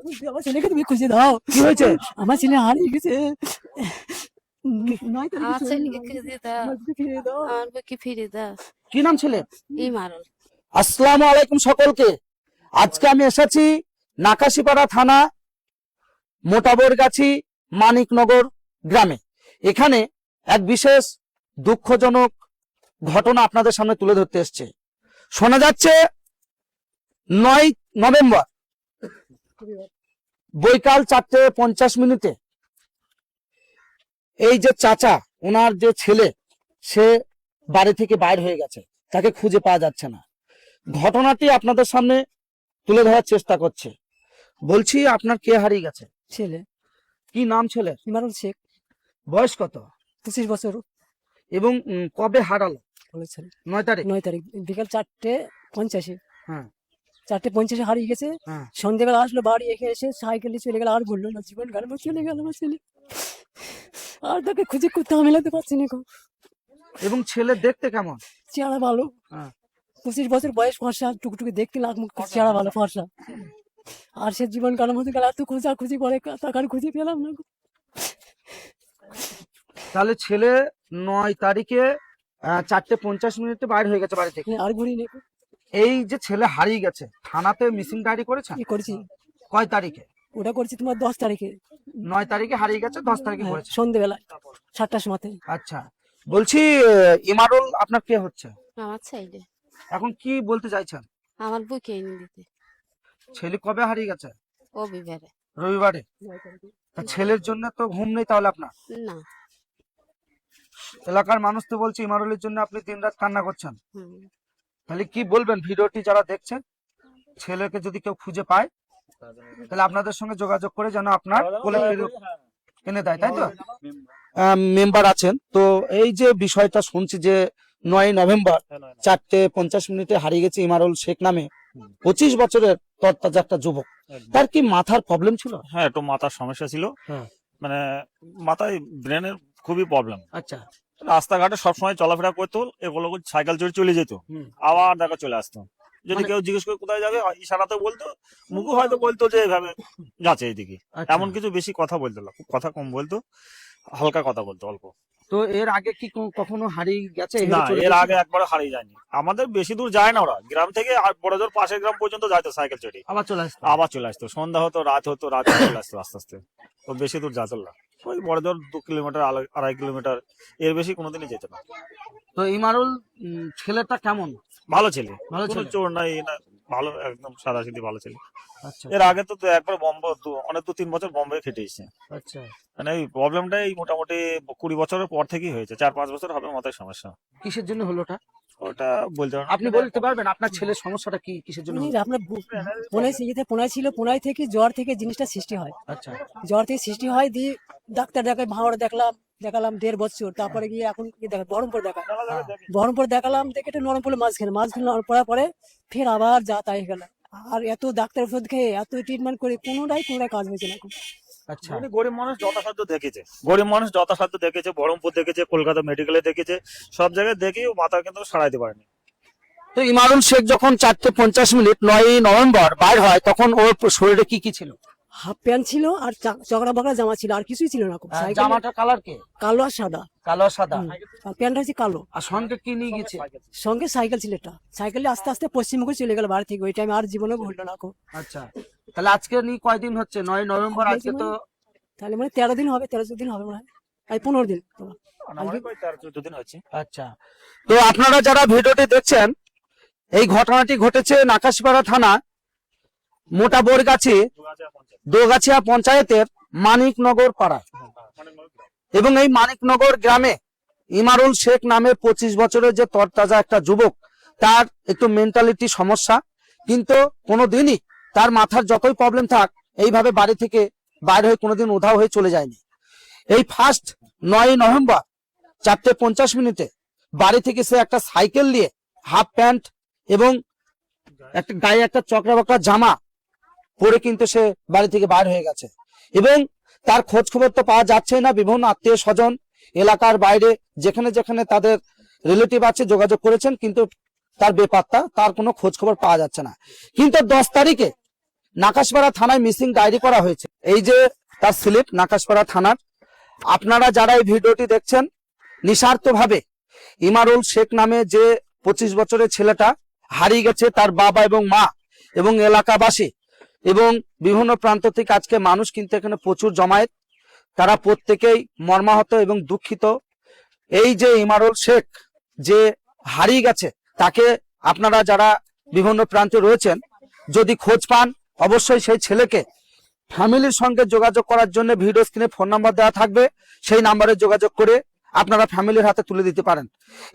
আমার ছেলেকে তুমি খুঁজে দাও। কি হয়েছে? আমার ছেলে হারিয়ে গেছে। 9 তারিখে আমার চলে ছেলেকে গেল। খুঁজে দাও, আমার বুকে ফিরিয়ে দাও। আমার বুকে ফিরে দাও। কি নাম ছেলে? ইমারুল। আসসালামু আলাইকুম সকলকে। আজকে আমি এসেছি নাকাশিপাড়া থানা মোটাবরগাছি মানিকনগর গ্রামে। এখানে এক বিশেষ দুঃখজনক ঘটনা আপনাদের সামনে তুলে ধরতে এসছে। শোনা যাচ্ছে 9 নভেম্বর বৈকাল 4:50 এই যে চাচা, ওনার যে ছেলে, সে বাড়ি থেকে বাইর হয়ে গেছে, তাকে খুঁজে পাওয়া যাচ্ছে না। ঘটনাটি আপনাদের সামনে তুলে ধরার চেষ্টা করছে। বলছি, আপনার কে হারিয়ে গেছে? ছেলে কি নাম ছেলে? ইমারুল শেখ, বয়স কত 25 বছর এবং কবে হারালো? বলেছেন 9 তারিখ। 9 তারিখ বিকাল 4:50। হ্যাঁ 4:50 হারিয়ে গেছে। হ্যাঁ। সন্ধ্যেবেলা আসলো বাড়ি, এসে সাইকেলে চলে গেল, আর বললো না। জীবন গান চলে গেল আমার ছেলে। আর তাকে খুঁজে কোথাও মেলাতে পারছি না গো। এবং ছেলে দেখতে কেমন? চেহারা ভালো, হ্যাঁ 25 বছর বয়স, ফর্সা, টুকটুকে দেখতে লাগ মুখ, চেহারা ভালো, ফর্সা। আর সে জীবন কালের মধ্যে গেল, এত খুঁজি করে তাকে আর খুঁজে পেলাম না গো। তাহলে ছেলে 9 তারিখে 4:50 বাইর হয়ে গেছে বাড়ি থেকে। আর ঘুরি নেই। এই যে ছেলে হারিয়ে গেছে, থানাতে মিসিং ডায়েরি করেছেন? কি করছি? কয় তারিখে? ওটা করছি তোমার 10 তারিখে। 9 তারিখে হারিয়ে গেছে, 10 তারিখে হ্যাঁ, করেছে। সন্ধ্যেবেলায় 7টার সময়। আচ্ছা, বলছি ইমারুল আপনার কে হচ্ছে? আমার ছেলে এখন কি বলতে চাইছেন? আমার বুকে এনে দিতে। ছেলে কবে হারিয়ে গেছে? ও বিবারে। রবিবারে। তা ছেলের জন্য তো ঘুম নেই তাহলে আপনার? না। এলাকার মানুষ তো বলছে ইমারুলের জন্য আপনি দিনরাত কান্না করছেন। হুম। তাহলে কি বলবেন ভিডিওটি যারা দেখছেন? ছেলেকে যদি কেউ খুঁজে পায় তাহলে আপনাদের সঙ্গে যোগাযোগ করে যেন আপনার কোলে এনে দেয়, তাই তো? মেম্বার আছেন তো। এই যে বিষয়টা শুনছি যে 9 নভেম্বর 4:50 হারিয়ে গেছে ইমারুল শেখ নামে 25 বছরের তরতাজা একটা যুবক। তার কি মাথার প্রবলেম ছিল? হ্যাঁ, একটু মাথার সমস্যা ছিল। হ্যাঁ। মানে মাথায় ব্রেনের খুবই প্রবলেম। আচ্ছা। রাস্তাঘাটে সবসময় চলাফেরা করতো, এগুলো সাইকেল চড়ে চলে যেত, আবার দেখা চলে আসতো। যদি কেউ জিজ্ঞেস করে কোথায় যাবে, ইশারাতে বলতো, মুখে হয়তো বলতো যে এইভাবে যাচ্ছে এইদিকে। আচ্ছা। এমন কিছু বেশি কথা বলতো না, খুব কথা কম বলতো, হালকা কথা বলতো, অল্প। তো এর আগে কি কখনো হারিয়ে গেছে? না, এর আগে একবার হারিয়ে যায়নি। আমাদের বেশি দূর যায় না, ওরা গ্রাম থেকে আর বড়জোর পাশের গ্রাম পর্যন্ত যাইতো সাইকেল চড়ে, আবার চলে আসতো। আবার চলে আসতো। সন্ধ্যা হতো, রাত হতো, রাত চলে আসতো আস্তে আস্তে। তো বেশি দূর যেত না, ওই বড়জোর 2 কিলোমিটার, 2.5 কিলোমিটার, এর বেশি কোনোদিনই যেত না। তো ইমারুল ছেলেটা কেমন? ভালো ছেলে, ভালো কোনো ছেলে। চোর নাই, না, ভালো, একদম সাদাসিধে ভালো ছেলে। আচ্ছা এর আগে তো একবার অনেক 2-3 বছর বোম্বে খেটে এসেছে। আচ্ছা। মানে এই প্রবলেমটাই মোটামুটি 20 বছরের পর থেকেই হয়েছে, 4-5 বছর হবে মাথায় সমস্যা। কিসের জন্য হলো ওটা? ওটা বলতে পারবো না। আপনি বলতে পারবেন আপনার ছেলের সমস্যাটা কি, কিসের জন্য হলো? আপনার পোনায় ছিল, পোনায় থেকে জ্বর থেকে জিনিসটা সৃষ্টি হয়। আচ্ছা জ্বর থেকে সৃষ্টি হয়, দিয়ে ডাক্তার দেখাই, ভাঁড় দেখালাম 1.5 বছর। তারপরে গিয়ে এখন কি দেখা, বহরমপুর দেখা, বহরমপুর দেখালাম, দেখে এটা নরম পড়লে মাছ খেলে পড়ার পরে ফের আবার যা তাই গেল। আর এত ডাক্তার ওষুধ খেয়ে, এত ট্রিটমেন্ট করে, কোনোটাই কাজ হয়েছে না এখন। আচ্ছা। মানে গরিব মানুষ যথাসাধ্য দেখেছে, বহরমপুর দেখেছে, কলকাতা মেডিকেলে দেখেছে, সব জায়গায় দেখেই মাথা কিন্তু সারাইতে পারেনি। তো ইমারুল শেখ যখন 4:50 9 নভেম্বর বাইর হয়, তখন ওর শরীরে কি কি ছিল? হাফ প্যান্ট ছিল আর চকড়া বকড়া জামা ছিল, আর কিছুই ছিল না। জামাটা কালার কি? কালো আর সাদা। কালো আর সাদা। আর প্যান্টটা হচ্ছে কালো। আর সঙ্গে কি নিয়ে গেছে? সঙ্গে সাইকেল ছিল একটা। সাইকেলে আস্তে আস্তে পশ্চিমবঙ্গে চলে গেল বাড়ি থেকে। ওই টাইম আর জীবনে ভুললো না। আচ্ছা, তাহলে আজকে নিয়ে কয়দিন হচ্ছে? 9 নভেম্বর, আজকে তো তাহলে মানে 13 দিন হবে, 13 দিন হবে মনে হয়, 15 দিন। আমাদের 13-14 দিন হচ্ছে। আচ্ছা, তো আপনারা যারা ভিডিওটি দেখছেন, এই ঘটনাটি ঘটেছে নাকাশিপাড়া থানা মোটাবরগাছি দোগাছিয়া পঞ্চায়েতের মানিকনগর পাড়া। এবং এই মানিকনগর গ্রামে ইমারুল শেখ নামে 25 বছরের যে তরতাজা একটা যুবক, তার একটু মেন্টালিটি সমস্যা, কিন্তু কোনোদিনই তার মাথার যতই প্রবলেম থাক, এইভাবে বাড়ি থেকে বাইরে হয়ে কোনোদিন উধাও হয়ে চলে যায়নি। এই ফার্স্ট 9 নভেম্বর 4:50 বাড়ি থেকে সে একটা সাইকেল নিয়ে, হাফ প্যান্ট এবং একটা গায়ে একটা চকরা বকরা জামা পরে কিন্তু সে বাড়ি থেকে বাইর হয়ে গেছে। এবং তার খোঁজ খবর তো পাওয়া যাচ্ছে না। বিভিন্ন আত্মীয় স্বজন, এলাকার বাইরে যেখানে যেখানে তাদের রিলেটিভ আছে যোগাযোগ করেছেন, কিন্তু তার বেপাত্তা, তার কোনো খোঁজ খবর পাওয়া যাচ্ছে না। কিন্তু 10 তারিখে নাকাশপাড়া থানায় মিসিং ডায়েরি করা হয়েছে। এই যে তার স্লিপ নাকাশপাড়া থানার। আপনারা যারা এই ভিডিওটি দেখছেন, নিঃস্বার্থভাবে ইমারুল শেখ নামে যে 25 বছরের ছেলেটা হারিয়ে গেছে, তার বাবা এবং মা এবং এলাকাবাসী এবং বিভিন্ন প্রান্ত থেকে আজকে মানুষ কিন্তু এখানে প্রচুর জমায়েত, তারা প্রত্যেকেই মর্মাহত এবং দুঃখিত। এই যে ইমারুল শেখ যে হারিয়ে গেছে, তাকে আপনারা যারা বিভিন্ন প্রান্তে রয়েছেন যদি খোঁজ পান, অবশ্যই সেই ছেলেকে ফ্যামিলির সঙ্গে যোগাযোগ করার জন্য ভিডিও স্ক্রিনে ফোন নাম্বার দেওয়া থাকবে, সেই নাম্বারে যোগাযোগ করে আপনারা ফ্যামিলির হাতে তুলে দিতে পারেন।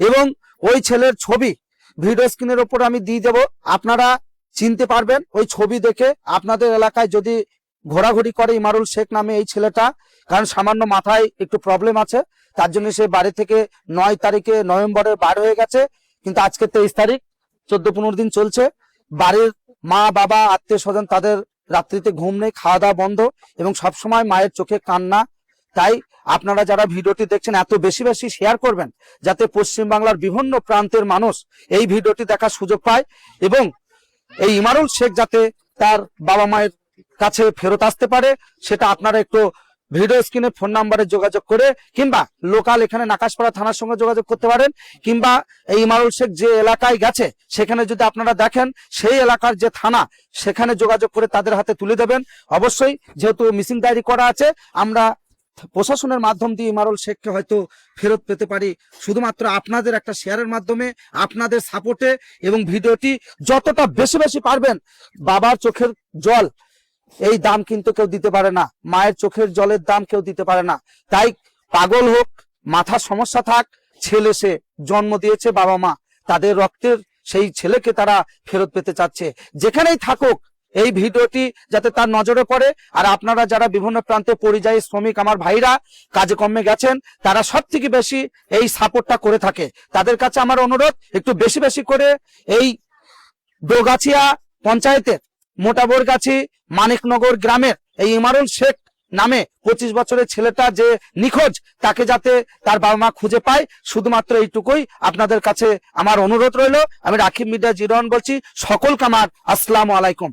এবং ওই ছেলের ছবি ভিডিও স্ক্রিনের উপর আমি দিয়ে দেব, আপনারা চিনতে পারবেন। ওই ছবি দেখে আপনাদের এলাকায় যদি ঘোরাঘুরি করে ইমারুল শেখ নামে এই ছেলেটা, কারণ সামান্য মাথায় একটু প্রবলেম আছে, তার জন্য সে বাড়ি থেকে 9 তারিখে নভেম্বরে বার হয়ে গেছে, কিন্তু আজকে 23 তারিখ, 14-15 দিন চলছে। বাড়ির মা বাবা আত্মীয় স্বজন তাদের রাত্রিতে ঘুম নেই, খাওয়া দাওয়া বন্ধ এবং সবসময় মায়ের চোখে কান্না। তাই আপনারা যারা ভিডিওটি দেখছেন এত বেশি বেশি শেয়ার করবেন, যাতে পশ্চিমবাংলার বিভিন্ন প্রান্তের মানুষ এই ভিডিওটি দেখার সুযোগ পায় এবং এই ইমারুল শেখ যাতে তার বাবা মায়ের কাছে ফেরত আসতে পারে, সেটা আপনারা একটু ভিডিও স্ক্রিনে ফোন নাম্বারে যোগাযোগ করে কিংবা লোকাল এখানে নাকাশপাড়া থানার সঙ্গে যোগাযোগ করতে পারেন, কিংবা এই ইমারুল শেখ যে এলাকায় গেছে সেখানে যদি আপনারা দেখেন সেই এলাকার যে থানা, সেখানে যোগাযোগ করে তাদের হাতে তুলে দেবেন। অবশ্যই যেহেতু মিসিং ডায়েরি করা আছে, আমরা প্রশাসনের মাধ্যম দিয়ে ইমারুল শেখকে হয়তো ফেরত পেতে পারি, শুধুমাত্র আপনাদের একটা শেয়ারের মাধ্যমে, আপনাদের সাপোর্টে। এবং ভিডিওটি যতটা বেশি বেশি পারবেন, বাবার চোখের জল এই দাম কিন্তু কেউ দিতে পারে না, মায়ের চোখের জলের দাম কেউ দিতে পারে না। তাই পাগল হোক, মাথার সমস্যা থাক, ছেলে সে জন্ম দিয়েছে বাবা মা, তাদের রক্তের সেই ছেলেকে তারা ফেরত পেতে চাচ্ছে। যেখানেই থাকুক এই ভিডিওটি যাতে তার নজরে পড়ে। আর আপনারা যারা বিভিন্ন প্রান্তে পরিযায়ী শ্রমিক আমার ভাইরা কাজে কর্মে গেছেন, তারা সব থেকে বেশি এই সাপোর্টটা করে থাকে, তাদের কাছে আমার অনুরোধ একটু বেশি বেশি করে এই দোগাছিয়া পঞ্চায়েতের মোটাবরগাছি মানিকনগর গ্রামের এই ইমারুল শেখ নামে 25 বছরের ছেলেটা যে নিখোঁজ, তাকে যাতে তার বাবা মা খুঁজে পায়, শুধুমাত্র এইটুকুই আপনাদের কাছে আমার অনুরোধ রইল। আমি রাকিব মিডিয়া 01 বলছি, সকলকে আমার আসসালামু আলাইকুম।